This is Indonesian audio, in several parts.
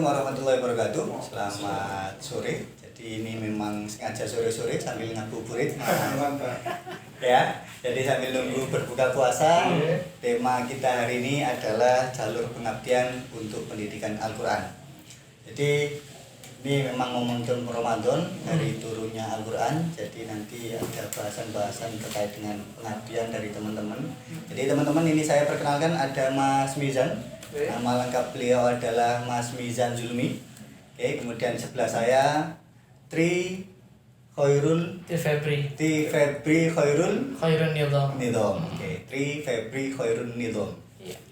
warahmatullahi wabarakatuh. Selamat sore. Jadi ini memang sengaja sore-sore sambil ngabuburit. Ya, jadi sambil nunggu berbuka puasa. Tema kita hari ini adalah jalur pengabdian untuk pendidikan Al-Quran. Jadi ini memang momentum Ramadan, dari turunnya Al-Quran. Jadi nanti ada bahasan-bahasan terkait dengan pengabdian dari teman-teman. Jadi teman-teman, ini saya perkenalkan, ada Mas Mizan. Nama lengkap beliau adalah Mas Mizan Zulmi. Oke, kemudian sebelah saya Tri Febri Khairul Nidham. Oke, Tri Febri Khairul Nidham.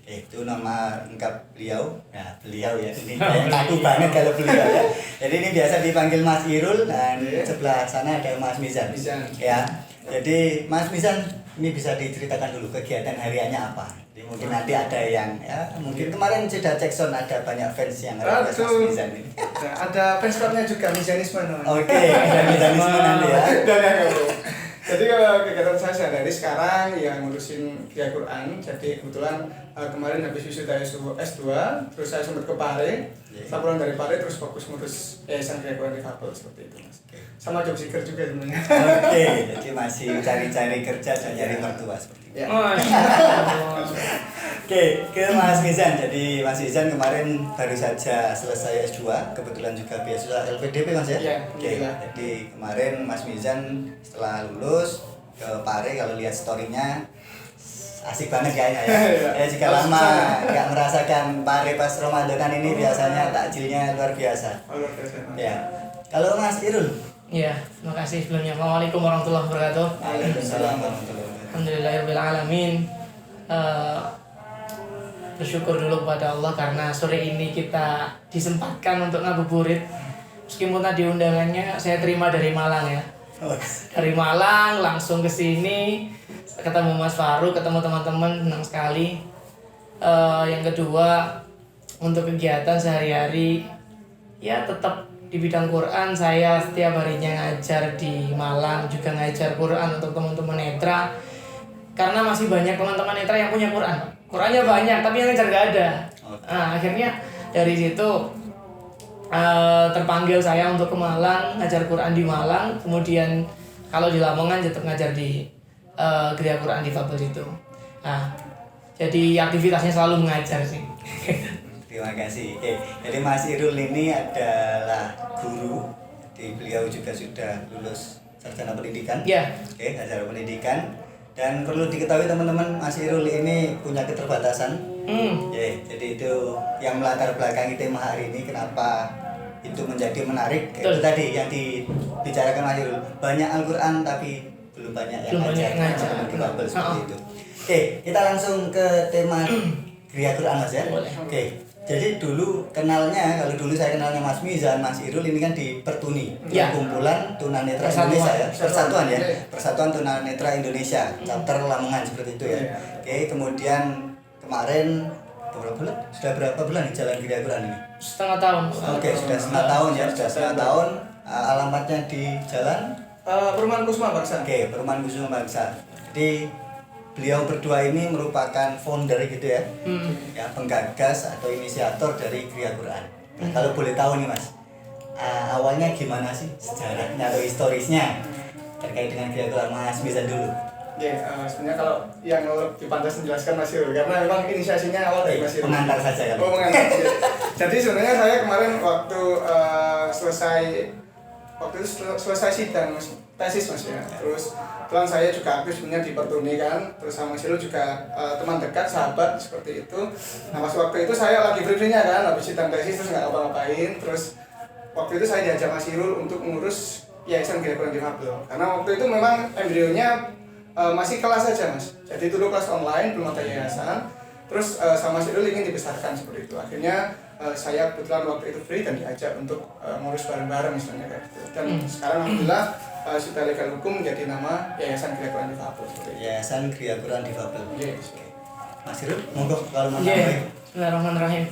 Itu nama lengkap beliau. Nah, beliau ya. Ini kayak kaku banget kalau beliau ya. Jadi ini biasa dipanggil Mas Irul, dan sebelah sana ada Mas Mizan. Ya. Jadi Mas Mizan, ini bisa diceritakan dulu kegiatan hariannya apa? Jadi mungkin nanti ada yang mungkin kemarin sudah cek sound, ada banyak fans yang request Mas Mizan ini. Ada fans clubnya juga, Mizanisme namanya. Oke, ada Mizanisme nanti ya. Jadi kalau kegiatan saya sehari-hari sekarang yang ngurusin Qiyai Quran. Jadi kebetulan kemarin habis wisuda S2, terus saya sempat ke Pare. Saya pulang dari Pare terus fokus ngurus Yayasan Qiyai Quran Difabel seperti itu, Mas. Sama job seeker juga sebenarnya. Oke, jadi masih cari-cari kerja dan nyari mertua seperti itu. Ya. Oke, ke Mas Mizan. Jadi Mas Mizan kemarin baru saja selesai S2, kebetulan juga beasiswa LPDP Mas ya? Iya, Oke, jadi kemarin Mas Mizan setelah lulus ke Pare, kalau lihat story-nya asik banget kayaknya ya. Jika lama nggak merasakan Pare pas Ramadanan ini, biasanya takjilnya luar biasa. Ya. Kalau Mas Irul? Iya, terima kasih sebelumnya. Assalamualaikum warahmatullahi wabarakatuh. Waalaikumsalam warahmatullahi wabarakatuh. Alhamdulillahirrahmanirrahim. Bersyukur dulu kepada Allah karena sore ini kita disempatkan untuk ngabuburit. Meskipun tadi undangannya saya terima dari Malang ya. Dari Malang langsung ke sini, ketemu Mas Faru, ketemu teman-teman, senang sekali. Yang kedua, untuk kegiatan sehari-hari ya tetap di bidang Quran. Saya setiap harinya ngajar di Malang, juga ngajar Quran untuk teman-teman netra. Karena masih banyak teman-teman netra yang punya Quran. Qurannya banyak, tapi yang ngajar gak ada. Nah, akhirnya dari situ terpanggil saya untuk ke Malang, ngajar Quran di Malang. Kemudian kalau di Lamongan tetap ngajar di Gereja Quran Difabel itu. Nah, jadi aktivitasnya selalu mengajar sih. Terima kasih. Oke, jadi Mas Irul ini adalah guru. Jadi beliau juga sudah lulus sarjana pendidikan. Ya. Oke, sarjana pendidikan. Dan perlu diketahui teman-teman, Mas Irul ini punya keterbatasan. Jadi itu yang melatar belakangi tema hari ini, kenapa itu menjadi menarik. Itu tadi yang dibicarakan Mas Irul. Banyak Al-Quran tapi belum banyak yang ngajar. Seperti itu. Oke, kita langsung ke tema Qiyai Quran Mas ya. Oke. Jadi dulu kenalnya, kalau dulu saya kenalnya Mas Mizan, Mas Irul ini kan di Pertuni, kumpulan tunanetra Indonesia ya, persatuan ya, Persatuan Tunanetra Indonesia, chapter Lamongan seperti itu ya. Oke, kemudian kemarin sudah berapa bulan di jalan Qiyai Quran ini? Setengah tahun. Oke, sudah setengah tahun ya, sudah setengah tahun. Alamatnya di jalan Perumahan Kusuma Bangsa. Oke, Perumahan Kusuma Bangsa. Jadi beliau berdua ini merupakan founder gitu ya, ya penggagas atau inisiator dari Qiyai Quran. Nah, kalau boleh tahu nih Mas, awalnya gimana sih sejarahnya atau historisnya terkait dengan Qiyai Quran, Mas Mizan dulu? Sebenarnya kalau yang lebih pantas menjelaskan Mas Irul, karena memang inisiasinya awal dari Mas Irul. Pengantar saja ya. Pengantar. Jadi sebenarnya saya kemarin waktu selesai sidang tesis Mas ya. Terus kebetulan saya juga aktif sebenarnya di Pertuni kan, terus sama Mas Irul juga teman dekat, sahabat seperti itu. Nah pas waktu itu saya lagi briefingnya kan, habis sidang tesis terus nggak ngapa-ngapain. Terus waktu itu saya diajak Mas Irul untuk mengurus Yayasan Qiyai Quran Difabel. Karena waktu itu memang embrionya masih kelas saja Mas. Jadi dulu kelas online, belum ada yayasan. Terus sama Mas Irul ingin dibesarkan seperti itu. Akhirnya saya kebetulan waktu itu free dan diajak untuk ngurus bareng-bareng misalnya kayak gitu. Dan sekarang alhamdulillah sudah legal hukum menjadi nama Yayasan Qiyai Quran Difabel. Yayasan Qiyai Quran Difabel. Yes. Mas Irul, monggo kalau mau Bismillahirrahmanirrahim.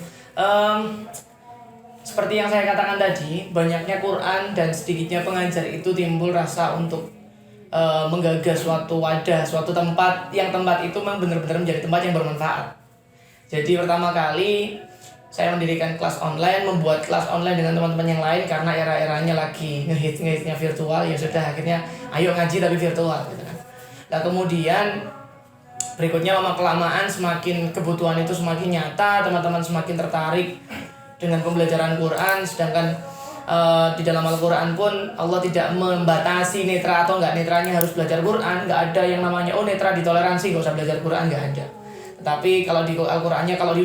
Seperti yang saya katakan tadi, banyaknya Quran dan sedikitnya pengajar itu timbul rasa untuk menggagas suatu wadah, suatu tempat yang itu memang benar-benar menjadi tempat yang bermanfaat. Jadi pertama kali saya mendirikan kelas online, membuat kelas online dengan teman-teman yang lain karena era-eranya lagi ngehits-ngehitsnya virtual, ya sudah akhirnya ayo ngaji tapi virtual gitu kan. Nah kemudian berikutnya lama-kelamaan semakin kebutuhan itu semakin nyata, teman-teman semakin tertarik dengan pembelajaran Quran, sedangkan di dalam Al-Quran pun Allah tidak membatasi netra atau enggak netranya harus belajar Quran. Enggak ada yang namanya oh netra ditoleransi, enggak usah belajar Quran, enggak ada. Tapi kalau di Al-Qur'annya kalau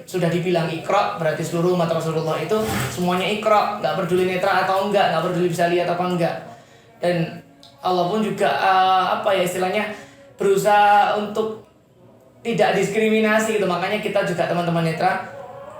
sudah dibilang Iqra, berarti seluruh umat Rasulullah itu semuanya Iqra, enggak peduli netra atau enggak peduli bisa lihat apa enggak. Dan Allah pun juga istilahnya berusaha untuk tidak diskriminasi gitu. Makanya kita juga teman-teman netra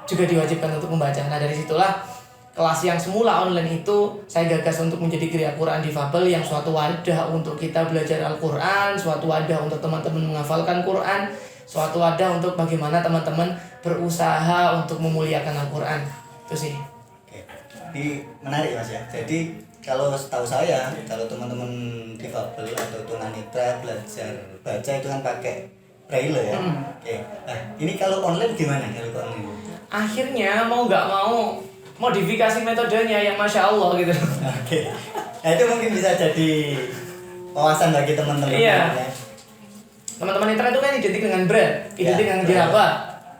juga diwajibkan untuk membaca. Nah, dari situlah kelas yang semula online itu saya gagas untuk menjadi Geria Quran Difabel, yang suatu wadah untuk kita belajar Al-Quran, suatu wadah untuk teman-teman menghafalkan Quran, suatu wadah untuk bagaimana teman-teman berusaha untuk memuliakan Al-Quran. Itu sih. Oke. Ini menarik Mas ya. Jadi kalau setahu saya, kalau teman-teman difabel atau tunanetra belajar baca itu kan pakai braille ya. Oke. Nah, ini kalau online gimana kalau online? Akhirnya mau nggak mau modifikasi metodenya yang Masya Allah gitu. Oke. Nah, itu mungkin bisa jadi wawasan bagi teman-teman. Iya. Ya. Teman-teman netra itu kan identik dengan brand, identik dengan diraba.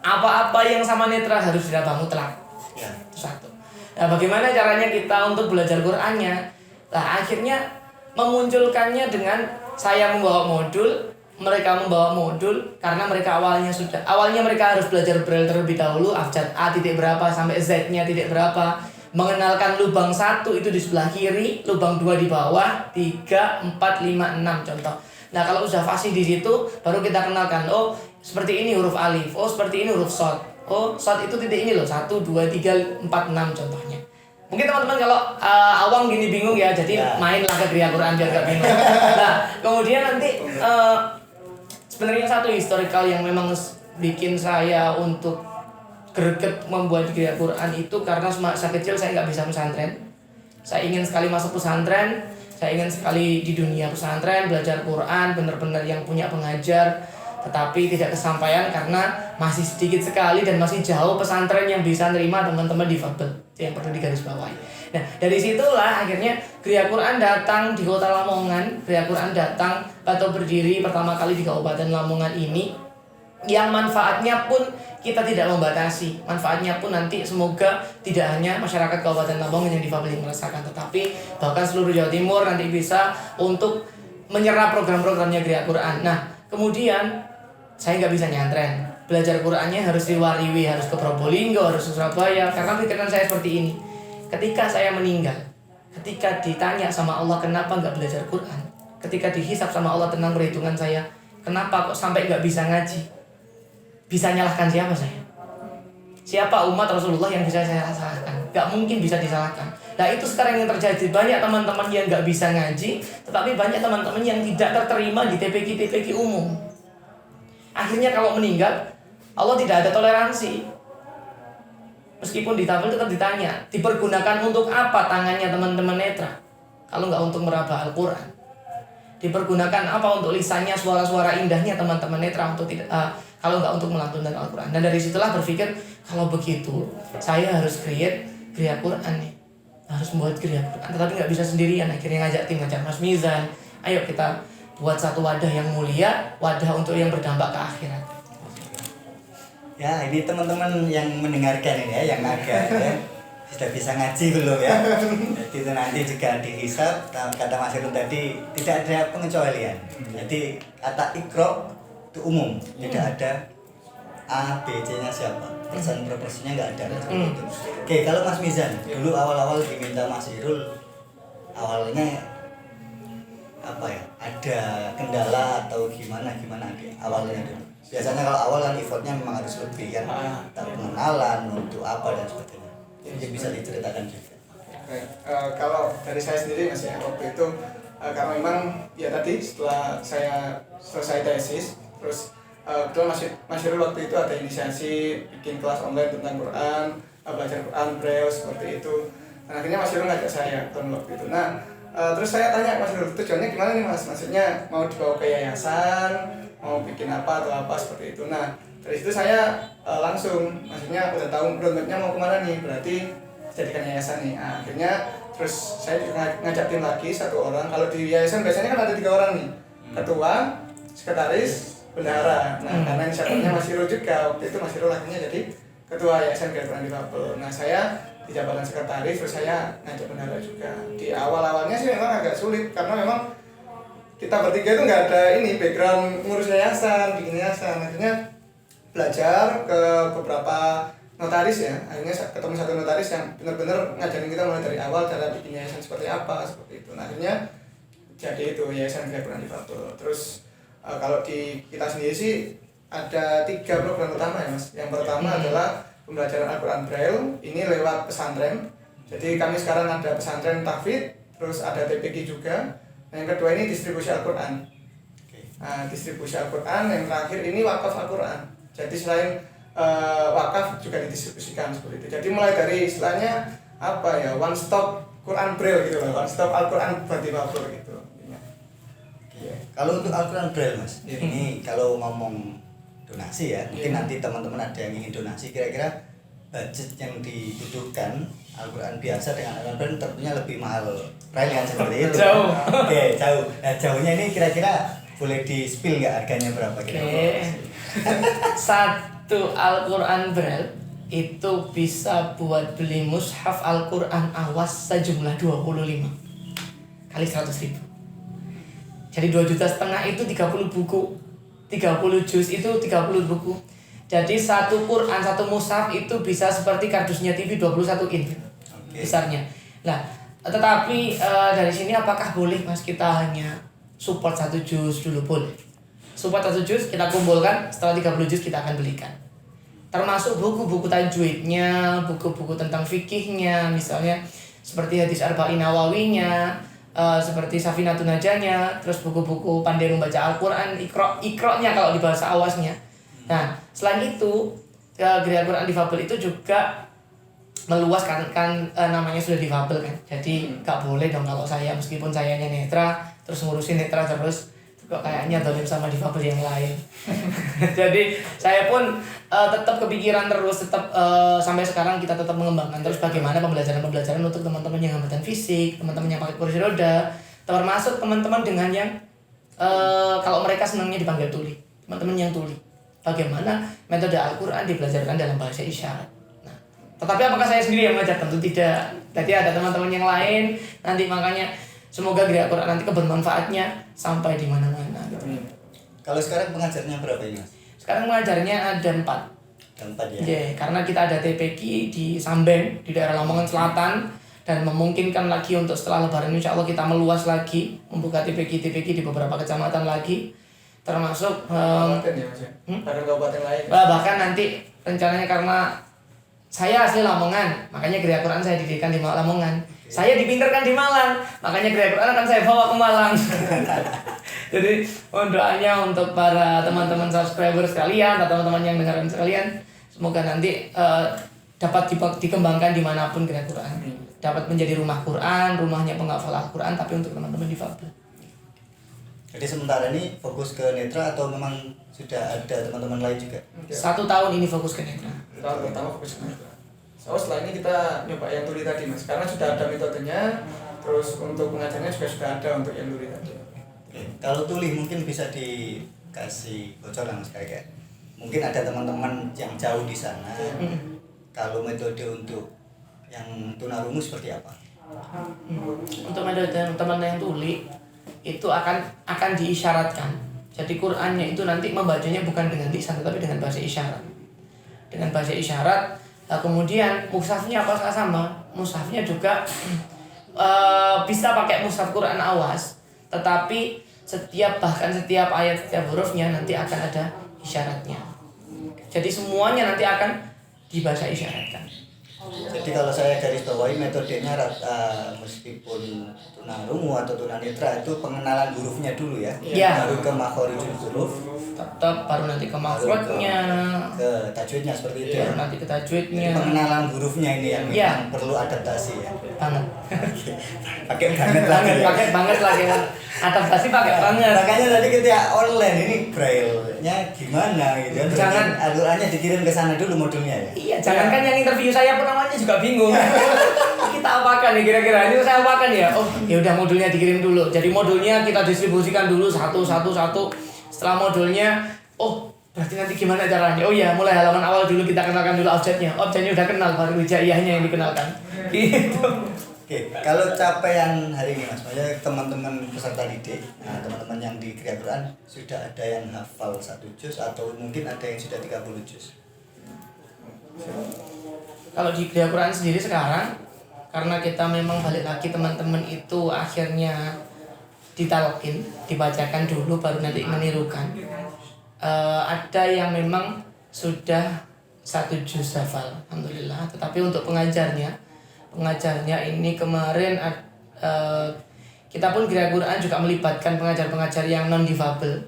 Apa-apa yang sama netra harus diraba mutlak. Ya. Itu satu. Nah, bagaimana caranya kita untuk belajar Qur'annya? Nah, akhirnya memunculkannya dengan saya membawa modul, mereka membawa modul, karena mereka awalnya mereka harus belajar braille terlebih dahulu, abjad A titik berapa sampai Z-nya titik berapa, mengenalkan lubang 1 itu di sebelah kiri, lubang 2 di bawah, 3, 4, 5, 6 contoh. Nah, kalau sudah fasih di situ, baru kita kenalkan, oh seperti ini huruf alif, oh seperti ini huruf shad, oh shad itu titik ini loh, 1, 2, 3, 4, 6 contohnya. Mungkin teman-teman kalau awam gini bingung ya, jadi mainlah ke Geria Quran biar gak bingung. Nah, kemudian nanti sebenarnya satu historical yang memang bikin saya untuk greget membuat Geria Quran itu karena masa kecil saya nggak bisa pesantren. Saya ingin sekali masuk pesantren, saya ingin sekali di dunia pesantren belajar Quran benar-benar yang punya pengajar, tetapi tidak kesampaian karena masih sedikit sekali dan masih jauh pesantren yang bisa nerima teman-teman difabel. Itu yang perlu digarisbawahi. Nah, dari situlah akhirnya Geria Quran datang di kota Lamongan. Geria Quran datang atau berdiri pertama kali di Kabupaten Lamongan ini, yang manfaatnya pun kita tidak membatasi. Manfaatnya pun nanti semoga tidak hanya masyarakat Kabupaten Lamongan yang difabel yang merasakan, tetapi bahkan seluruh Jawa Timur nanti bisa untuk menyerap program-programnya Geria Quran. Nah, kemudian saya nggak bisa nyantren. Belajar Qurannya harus riwariwi, harus ke Probolinggo, harus ke Surabaya. Karena pikiran saya seperti ini. Ketika saya meninggal, ketika ditanya sama Allah kenapa nggak belajar Quran, ketika dihisap sama Allah tentang perhitungan saya, kenapa kok sampai nggak bisa ngaji, bisa nyalahkan siapa saya? Siapa umat Rasulullah yang bisa saya salahkan? Nggak mungkin bisa disalahkan. Nah, itu sekarang yang terjadi. Banyak teman-teman yang nggak bisa ngaji, tetapi banyak teman-teman yang tidak terterima di TPQ umum. Akhirnya kalau meninggal, Allah tidak ada toleransi. Meskipun ditafsir tetap ditanya, dipergunakan untuk apa tangannya teman-teman netra? Kalau nggak untuk meraba Al-Quran. Dipergunakan apa untuk lisannya, suara-suara indahnya teman-teman netra untuk tidak, kalau nggak untuk melantunkan Al-Quran. Dan dari situlah berpikir, kalau begitu saya harus create Geria Quran nih, harus membuat Geria Quran. Tetapi nggak bisa sendirian. Akhirnya ngajak Mas Mizan, ayo kita buat satu wadah yang mulia, wadah untuk yang berdampak ke akhirat. Ya, ini teman-teman yang mendengarkan ini ya, yang agak ya, sudah bisa ngaji belum ya? Jadi itu nanti juga dihisab, kata Mas Irul tadi tidak ada pengecualian. Jadi kata Iqra itu umum, tidak ada A, B, C-nya siapa, persen proporsinya nggak ada. Itu. Oke, kalau Mas Mizan dulu awal-awal diminta Mas Irul, awalnya apa ya? Ada kendala atau gimana awalnya dulu? Biasanya kalau awal kan effortnya memang harus lebih kan, pengenalan untuk apa dan sebagainya. Jadi bisa diceritakan juga. Kalau dari saya sendiri Mas ya, waktu itu karena memang ya tadi setelah saya selesai tesis, terus kebetulan Mas Irul waktu itu ada inisiasi bikin kelas online tentang Quran, belajar Quran Braille seperti itu. Dan akhirnya Mas Irul ngajak saya tahun waktu itu. Nah, terus saya tanya Mas Irul, tujuannya gimana nih Mas? Maksudnya mau dibawa ke yayasan, mau bikin apa atau apa seperti itu. Nah, Dari situ saya langsung, maksudnya udah tahu roadmapnya mau kemana nih, berarti jadikan yayasan nih. Nah, akhirnya terus saya juga ngajak tim lagi 1 orang. Kalau di yayasan biasanya kan ada 3 orang nih, ketua, sekretaris, bendahara. Nah, karena inisiatifnya Mas Irul juga, waktu itu Mas Irul akhirnya jadi ketua yayasan Al-Quran Difabel. Nah, saya di jabatan sekretaris, terus saya ngajak bendahara juga. Di awal-awalnya sih memang agak sulit, karena memang kita bertiga itu nggak ada ini background ngurus yayasan, bikin yayasan. Akhirnya belajar ke beberapa notaris ya, akhirnya ketemu 1 notaris yang benar-benar ngajarin kita mulai dari awal cara bikin yayasan seperti apa, seperti itu. Nah, akhirnya jadi itu yayasan Al-Quran Difabel. Terus kalau di kita sendiri sih ada 3 program utama ya Mas. Yang pertama adalah pembelajaran Al-Quran Braille, ini lewat pesantren. Jadi kami sekarang ada pesantren tahfidz, terus ada TPQ juga. Nah, yang kedua ini distribusi Al-Quran. Nah, distribusi Al-Quran, yang terakhir ini wakaf Al-Quran. Jadi selain wakaf juga didistribusikan seperti itu. Jadi mulai dari istilahnya apa ya, one stop Quran Braille gitu loh, one stop Al-Quran Difabel gitu. Kalau untuk Al-Quran Braille Mas, ini kalau ngomong donasi ya, mungkin nanti teman-teman ada yang ingin donasi, kira-kira budget yang dibutuhkan Al-Quran biasa dengan Al-Quran Braille tentunya lebih mahal Braille kan seperti itu. Jauh. Oke, jauh. Nah, jauhnya ini kira-kira boleh di-spill nggak harganya berapa kira-kira? Satu Al-Quran Braille itu bisa buat beli mushaf Al-Quran awas sejumlah 25 kali 100.000. Jadi 2,5 juta itu 30 buku, 30 juz itu 30 buku. Jadi satu Quran, satu mushaf itu bisa seperti kardusnya TV 21 in besarnya. Nah, tetapi dari sini apakah boleh Mas kita hanya support 1 juz dulu? Boleh. Support 1 juz kita kumpulkan, setelah 30 juz kita akan belikan. Termasuk buku-buku tajwidnya, buku-buku tentang fikihnya, misalnya seperti hadis Arba'in Nawawinya, seperti Safinatun Najahnya, terus buku-buku pandai membaca Al-Quran, Iqra'-nya kalau di bahasa awasnya. Nah, selain itu, Gereja Al-Quran Difabel itu juga meluas kan namanya sudah difabel kan. Jadi nggak boleh dong kalau saya, meskipun sayanya netra, terus ngurusin netra terus, kok kayaknya dolim sama difabel yang lain. Jadi saya pun tetap kepikiran terus, tetap sampai sekarang kita tetap mengembangkan terus bagaimana pembelajaran untuk teman-teman yang hambatan fisik, teman-teman yang pakai kursi roda, termasuk teman-teman dengan yang kalau mereka senangnya dipanggil tuli, teman-teman yang tuli. Bagaimana metode Al-Quran dibelajarkan dalam bahasa isyarat. Nah, tetapi apakah saya sendiri yang mengajar? Tentu tidak. Tadi ada teman-teman yang lain. Nanti makanya semoga Gereja Al-Quran nanti kebermanfaatnya sampai di mana-mana. Gitu. Kalau sekarang pengajarnya berapa ini Mas? Sekarang pengajarnya ada 4. Ada 4 ya? Yeah, karena kita ada TPQ di Sambeng, di daerah Lamongan Selatan. Dan memungkinkan lagi untuk setelah Lebaran insya Allah kita meluas lagi, membuka TPQ di beberapa kecamatan lagi. Termasuk kabupaten ya Mas ya? Ada kabupaten lain. Bahkan nanti rencananya karena saya asli Lamongan, makanya Gereja Quran saya didirikan di Lamongan. Saya dipinterkan di Malang, makanya Gereja Quran akan saya bawa ke Malang. Jadi mohon doanya untuk para teman-teman subscriber sekalian atau teman-teman yang dengarkan sekalian, semoga nanti dapat dikembangkan dimanapun Gereja Quran. Dapat menjadi rumah Quran, rumahnya penghafal Al-Quran, tapi untuk teman-teman difabel. Jadi sementara ini fokus ke netra atau memang sudah ada teman-teman lain juga? 1 tahun ini fokus ke netra. Tahun pertama fokus ke netra. So setelah ini kita nyoba yang tuli tadi Mas, karena sudah ada metodenya, terus untuk pengajarnya juga sudah ada untuk yang tuli tadi. Oke. Kalau tuli mungkin bisa dikasih bocoran Mas kayak mungkin ada teman-teman yang jauh di sana. Kalau metode untuk yang tunarungu seperti apa? Untuk metode teman yang tuli itu akan diisyaratkan. Jadi Qur'annya itu nanti membacanya bukan dengan lisan tetapi dengan bahasa isyarat. Dengan bahasa isyarat. Kemudian mushafnya apakah sama? Mushafnya juga bisa pakai mushaf Quran awas, tetapi setiap ayat, setiap hurufnya nanti akan ada isyaratnya. Jadi semuanya nanti akan dibahasa isyaratkan. Jadi kalau saya garis bawahi metodenya meskipun tunarungu atau tunanetra itu pengenalan hurufnya dulu ya. Ya. Baru ke makhorijul huruf, Tetap baru nanti ke makhrajnya, ke tajwidnya seperti itu ya. nanti ke tajwidnya. Jadi pengenalan hurufnya ini yang Ya. memang perlu adaptasi ya. Banget. Pakai banget lagi ya. Pakai banget lagi. Adaptasi pakai banget. Makanya tadi ketika online ini braille maksudnya gimana gitu kan. Jangan Al-Qur'annya dikirim ke sana dulu modulnya ya. Iya, jangankan yang interview saya pun namanya juga bingung. Kita apakan nih kira-kira? Ini saya apakan ya? Oh, ya udah modulnya dikirim dulu. Jadi modulnya kita distribusikan dulu satu. Setelah modulnya, oh berarti nanti gimana caranya? Oh ya, mulai halaman awal dulu kita kenalkan dulu objeknya. Objeknya udah kenal, baru hijaiyahnya yang dikenalkan. Gitu. Oke, kalau capaian hari ini Mas, maksudnya teman-teman peserta didik, nah, teman-teman yang di Kriya Quran sudah ada yang hafal 1 juz atau mungkin ada yang sudah 30 juz. Kalau di Kriya Quran sendiri sekarang, karena kita memang balik lagi teman-teman itu akhirnya ditalkin, dibacakan dulu baru nanti menirukan. Ada yang memang sudah 1 juz hafal, alhamdulillah. Tetapi untuk pengajarnya ini kemarin kita pun Kriya Quran juga melibatkan pengajar-pengajar yang non difabel.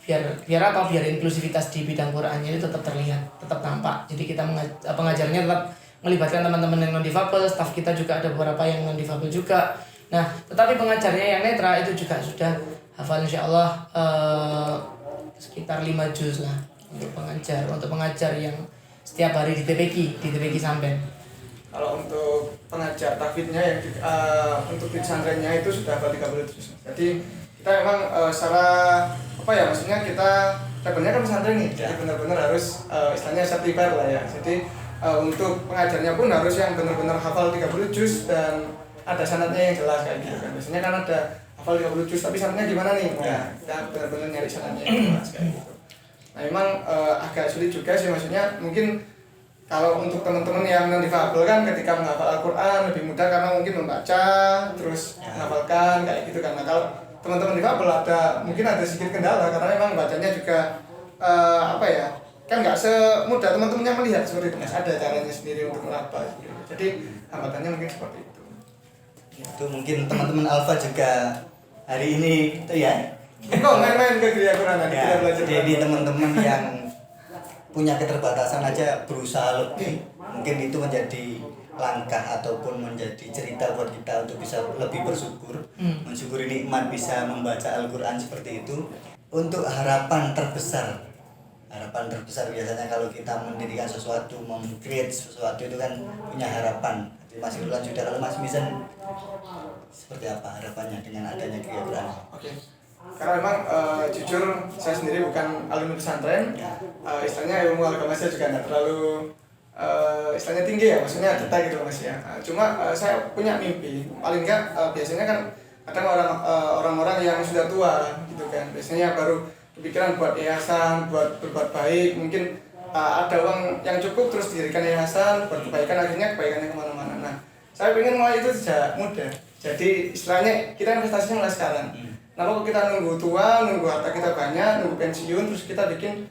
Biar apa? Biar inklusivitas di bidang Qurannya itu tetap terlihat, tetap tampak. Jadi kita pengajarnya tetap melibatkan teman-teman yang non difabel, staf kita juga ada beberapa yang non difabel juga. Nah, tetapi pengajarnya yang netra itu juga sudah hafal insyaallah sekitar 5 juz lah untuk pengajar yang setiap hari di TPQ sampai. Kalau untuk pengajar tahfidznya yang untuk di pesantrennya itu sudah hafal 30 juz. Jadi kita memang secara apa ya, maksudnya kita levelnya kan pesantren nih, jadi benar-benar harus istilahnya sertifikat lah ya. Jadi untuk pengajarnya pun harus yang benar-benar hafal 30 juz dan ada sanadnya yang jelas kayak gitu kan. Biasanya kan ada hafal 30 juz tapi sanadnya gimana nih? Nah, kita benar-benar nyari sanadnya yang jelas kayak gitu. Nah, memang agak sulit juga sih, maksudnya mungkin kalau untuk teman-teman yang non difabel kan ketika menghafal Al-Qur'an lebih mudah karena mungkin membaca terus menghafalkan kayak gitu kan. Nah, kalau teman-teman difabel mungkin ada sedikit kendala karena memang bacanya juga apa ya, kan nggak semudah teman-teman yang melihat seperti itu Mas. Ada caranya sendiri untuk meraba gitu. Jadi hambatannya mungkin seperti itu. Itu mungkin teman-teman Alfa juga hari ini itu ya. Kok main-main ke Kriya Quran nanti kita belajar. Jadi teman-teman yang punya keterbatasan aja berusaha lebih, mungkin itu menjadi langkah ataupun menjadi cerita buat kita untuk bisa lebih bersyukur, mensyukuri nikmat bisa membaca Al-Quran seperti itu. Untuk harapan terbesar biasanya kalau kita mendirikan sesuatu, mem-create sesuatu itu kan punya harapan. Jadi Mas Irwan sudah, kalau Mas Mizan seperti apa harapannya dengan adanya Kriya Quran? Oke. Karena memang jujur saya sendiri bukan alumni pesantren, istilahnya ilmu agama saya juga nggak terlalu istilahnya tinggi ya, maksudnya cetak gitu Mas ya. Cuma saya punya mimpi, paling nggak biasanya kan kadang orang-orang yang sudah tua gitu kan, biasanya baru kepikiran buat yayasan, buat berbuat baik, mungkin ada uang yang cukup terus didirikan yayasan, buat kebaikan, akhirnya kebaikannya kemana-mana. Nah, saya ingin mulai itu sejak muda, jadi istilahnya kita investasinya mulai sekarang. Nah, kalau kita nunggu tua, nunggu harta kita banyak, nunggu pensiun, terus kita bikin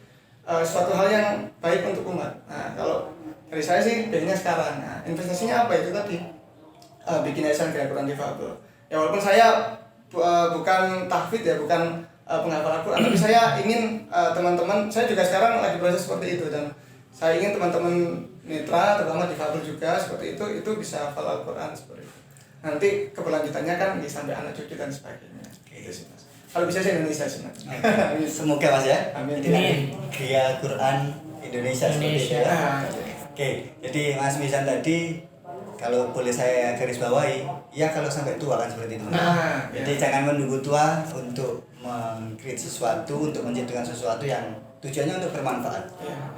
suatu hal yang baik untuk umat. Nah, kalau dari saya sih biasanya sekarang. Nah, investasinya apa itu tadi? Bikin yayasan Kriya Quran difabel. Ya walaupun saya bukan tahfidz ya, bukan penghafal Al-Quran, tapi saya ingin teman-teman, saya juga sekarang lagi proses seperti itu, dan saya ingin teman-teman netra, terutama difabel juga seperti itu bisa hafal Al-Quran seperti itu. Nanti keberlanjutannya kan sampai anak cucu dan sebagainya. Gitu sih Mas. Kalau bisa sih Indonesia sih Mas. Semoga Mas ya. Amin. Kriya Quran Indonesia seperti itu ya. Oke, jadi Mas Mizan tadi kalau boleh saya garis bawahi, ya kalau sampai tua kan seperti itu. Jadi jangan menunggu tua untuk meng-create sesuatu, untuk menciptakan sesuatu yang tujuannya untuk bermanfaat.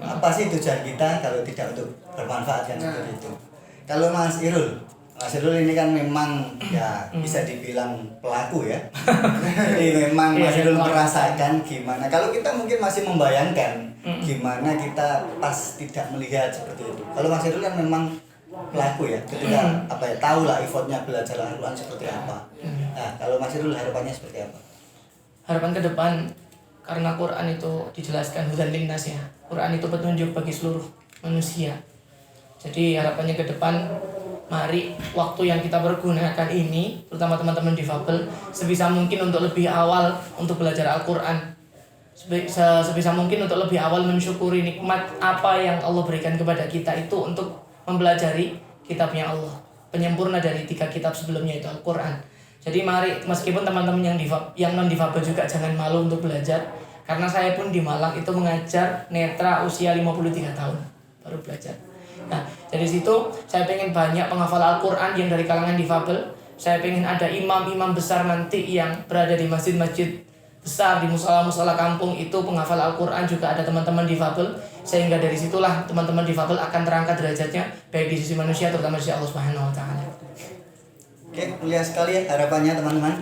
Apa sih tujuan kita kalau tidak untuk bermanfaat kan seperti itu. Kalau Mas Irul ini kan memang ya bisa dibilang pelaku ya. Jadi memang Mas Irul merasakan gimana. Kalau kita mungkin masih membayangkan gimana kita pas tidak melihat seperti itu. Kalau Mas Irul kan memang pelaku ya, ketika tahu lah effortnya belajar Al-Quran seperti apa. Nah, kalau Mas Irul harapannya seperti apa? Harapan ke depan, karena Quran itu dijelaskan hudan linnas ya. Quran itu petunjuk bagi seluruh manusia. Jadi harapannya ke depan, mari waktu yang kita pergunakan ini, terutama teman-teman difabel, sebisa mungkin untuk lebih awal untuk belajar Al-Quran. Sebisa mungkin untuk lebih awal mensyukuri nikmat apa yang Allah berikan kepada kita itu untuk mempelajari kitabnya Allah, penyempurna dari 3 kitab sebelumnya itu Al-Quran. Jadi mari, meskipun teman-teman yang non difabel juga jangan malu untuk belajar, Karena saya pun di Malang itu mengajar netra usia 53 tahun baru belajar. Nah, dari situ saya pengen banyak penghafal Al-Quran yang dari kalangan difabel. Saya pengen ada imam-imam besar nanti yang berada di masjid-masjid besar, di musola-musola kampung itu penghafal Al-Quran, juga ada teman-teman difabel. Sehingga dari situlah teman-teman difabel akan terangkat derajatnya baik di sisi manusia terutama di sisi Allah Subhanahu wa taala. Oke, mulia sekali ya harapannya teman-teman.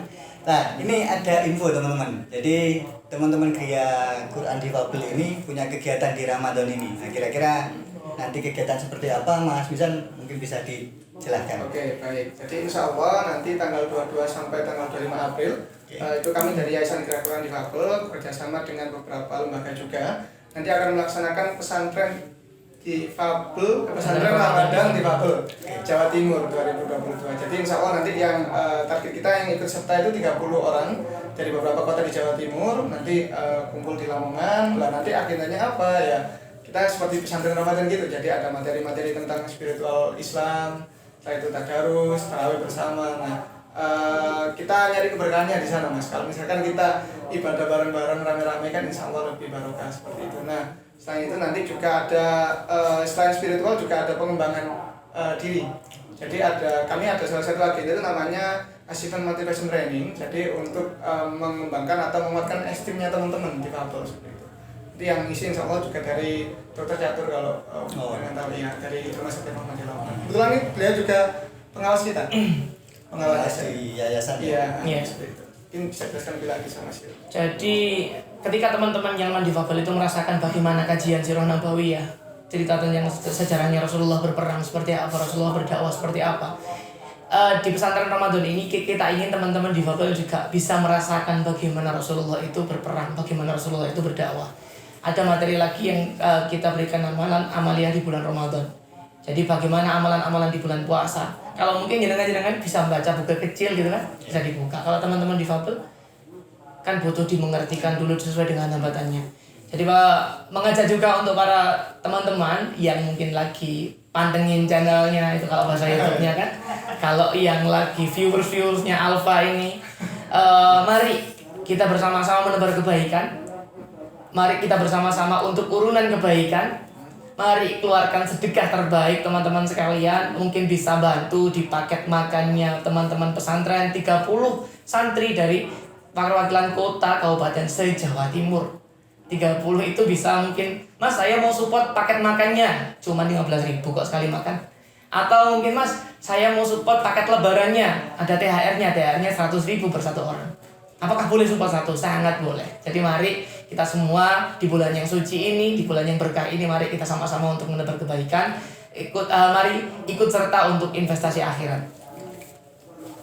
Nah, ini ada info teman-teman. Jadi teman-teman Gria Quran Difabel ini punya kegiatan di Ramadan ini. Nah, kira-kira nanti kegiatan seperti apa Mas Mizan mungkin bisa dijelaskan. Oke, baik. Jadi insya Allah nanti tanggal 22 sampai tanggal 25 April itu kami dari Yayasan Gria Quran Difabel bekerjasama dengan beberapa lembaga juga nanti akan melaksanakan pesantren Difabel, pesantren Ramadan Difabel Jawa Timur 2022. Jadi insya Allah nanti yang target kita yang ikut serta itu 30 orang dari beberapa kota di Jawa Timur, nanti kumpul di Lamongan. Lah nanti agendanya apa ya? Kita seperti pesantren Ramadan gitu, jadi ada materi-materi tentang spiritual Islam, setelah itu tadarus, tarawih bersama. Nah, kita nyari keberkahannya di sana Mas. Kalau misalkan kita ibadah bareng-bareng rame-rame kan insya Allah lebih barokah seperti itu. Nah, selain itu nanti juga ada selain spiritual juga ada pengembangan diri. Jadi kami ada salah satu agenda itu namanya Achievement Motivation Training. Jadi untuk mengembangkan atau menguatkan esteemnya teman-teman di Difabel seperti itu. Itu yang isi insya Allah juga dari Dr. Catur kalau dengan tahu ya, dari Rumah Sakit Muhammadiyah Lamongan. Kebetulan ini beliau juga pengawas kita. Pengawas di yayasan. Iya. Seperti itu. Mungkin bisa jelaskan lebih lagi sama Mas. Jadi ketika teman-teman yang non-difabel itu merasakan bagaimana kajian Sirah Nabawiyah, cerita tentang sejarahnya Rasulullah berperang seperti apa, Rasulullah berdakwah seperti apa. Di pesantren Ramadan ini kita ingin teman-teman difabel juga bisa merasakan bagaimana Rasulullah itu berperang, bagaimana Rasulullah itu berdakwah. Ada materi lagi yang kita berikan amalan amaliyah di bulan Ramadan. Jadi bagaimana amalan-amalan di bulan puasa. Kalau mungkin jenengan bisa membaca buku kecil gitu kan, bisa dibuka. Kalau teman-teman difabel kan butuh dimengertikan dulu sesuai dengan hambatannya. Jadi Pak mengajak juga untuk para teman-teman yang mungkin lagi pantengin channelnya itu kalau bahasa YouTube-nya kan. Kalau yang lagi viewersnya Alfa ini, mari kita bersama-sama menebar kebaikan. Mari kita bersama-sama untuk urunan kebaikan. Mari keluarkan sedekah terbaik teman-teman sekalian. Mungkin bisa bantu di paket makannya teman-teman pesantren 30 santri dari perwakilan kota Kabupaten se-Jawa Timur. 30 itu bisa mungkin, Mas saya mau support paket makannya cuma 15.000 kok sekali makan. Atau mungkin Mas saya mau support paket lebarannya, ada THR-nya 100.000 per satu orang. Apakah boleh support satu? Sangat boleh. Jadi mari kita semua di bulan yang suci ini, di bulan yang berkah ini, mari kita sama-sama untuk menebar kebaikan. Mari ikut serta untuk investasi akhirat.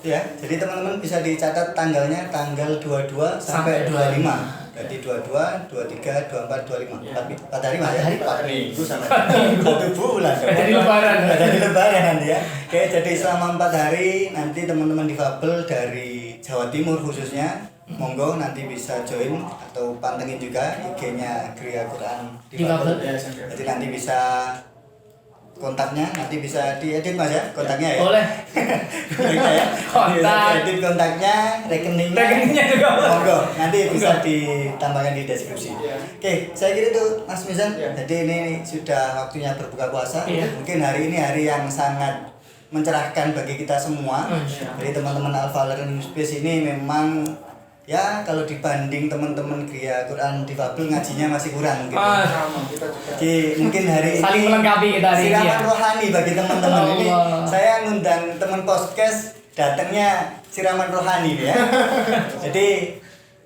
Ya, jadi teman-teman bisa dicatat tanggalnya tanggal 22 sampai 25. Jadi 22, 23, 24, 25. 4 hari Mas ya? 4 minggu sampai 1 bulan. Jadi lebaran. Jadi lebaran nanti ya. Oke, jadi selama 4 hari nanti teman-teman difabel dari Jawa Timur khususnya monggo nanti bisa join atau pantengin juga IG-nya Gria Quran Difabel. Jadi nanti bisa kontaknya nanti bisa diedit Mas ya kontaknya ya. Boleh. Ya. Kontak. Edit kontaknya, rekeningnya juga. Monggo nanti bisa ditambahkan di deskripsi. Oke, saya kira itu Mas Mizan. Jadi ini sudah waktunya berbuka puasa. Mungkin hari ini hari yang sangat mencerahkan bagi kita semua. Jadi teman-teman Alfa Learning Space ini memang ya kalau dibanding teman-teman Gria Quran Difabel ngajinya masih kurang gitu. Jadi mungkin hari ini saling melengkapi kita hari ini. Siraman rohani bagi teman-teman ini. Saya ngundang teman podcast datangnya siraman rohani ya. Jadi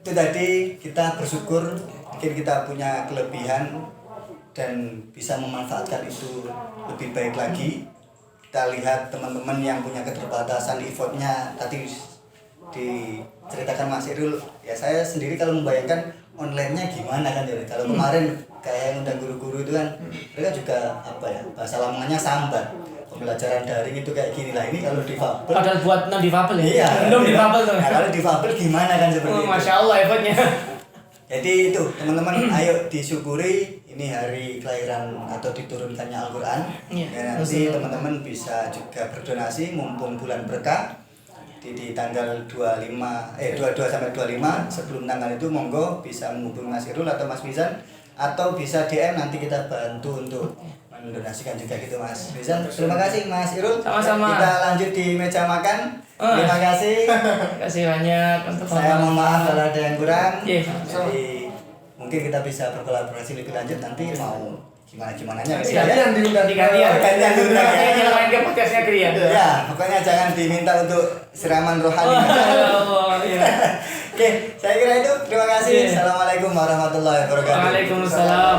itu tadi kita bersyukur mungkin kita punya kelebihan dan bisa memanfaatkan itu lebih baik lagi. Kita lihat teman-teman yang punya keterbatasan effortnya tadi diceritakan Mas Irul, ya saya sendiri kalau membayangkan online-nya gimana kan ya. Kalau kemarin kayak undang guru-guru itu kan mereka juga apa ya bahasa Lamongannya sambat. Pembelajaran daring itu kayak gini lah, ini kalau difabel. Padahal buat non difabel ya. Iya. Belum difabel tuh. Nah, kalau difabel gimana kan seperti itu. Masya Allah effortnya. Jadi itu teman-teman ayo disyukuri ini hari kelahiran atau diturunkannya Al-Quran. Ya, nanti teman-teman bisa juga berdonasi mumpung bulan berkah. di tanggal 22 sampai 25 sebelum tanggal itu monggo bisa menghubungi Mas Irul atau Mas Bizan atau bisa DM nanti kita bantu untuk mendonasikan juga gitu Mas Bizan. Terima kasih Mas Irul. Sama-sama. Kita lanjut di meja makan. Terima kasih. Terima kasih banyak untuk Saya mohon maaf kalau ada yang kurang. Iya. Jadi mungkin kita bisa berkolaborasi lebih lanjut nanti mau gimana nya gitu Gantian diundang. Gantian diundang ya. Jangan main ke podcastnya Krian. Ya, pokoknya jangan diminta untuk siraman rohani. Oh, iya. Oke, saya kira itu. Terima kasih. Iya. Assalamualaikum warahmatullahi wabarakatuh. Waalaikumsalam.